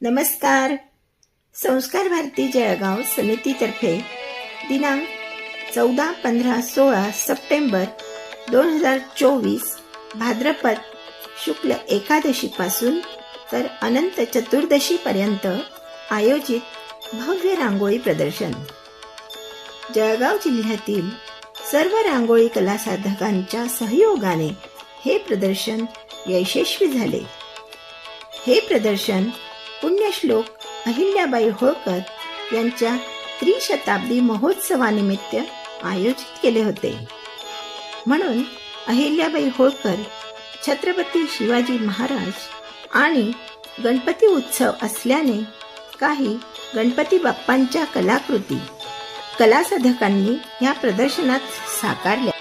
नमस्कार. संस्कार भारती जळगाव समितीतर्फे दिनांक 14, 15, 16 सप्टेंबर 2024 भाद्रपद शुक्ल एकादशीपासून तर अनंत चतुर्दशीपर्यंत आयोजित भव्य रांगोळी प्रदर्शन. जळगाव जिल्ह्यातील सर्व रांगोळी कला साधकांच्या सहयोगाने हे प्रदर्शन यशस्वी झाले. हे प्रदर्शन पुण्यश्लोक अहिल्याबाई होळकर यांच्या त्रिशताब्दी महोत्सवानिमित्त आयोजित केले होते. म्हणून अहिल्याबाई होळकर, छत्रपती शिवाजी महाराज आणि गणपती उत्सव असल्याने काही गणपती बाप्पांच्या कलाकृती कलासाधकांनी या प्रदर्शनात साकारल्या.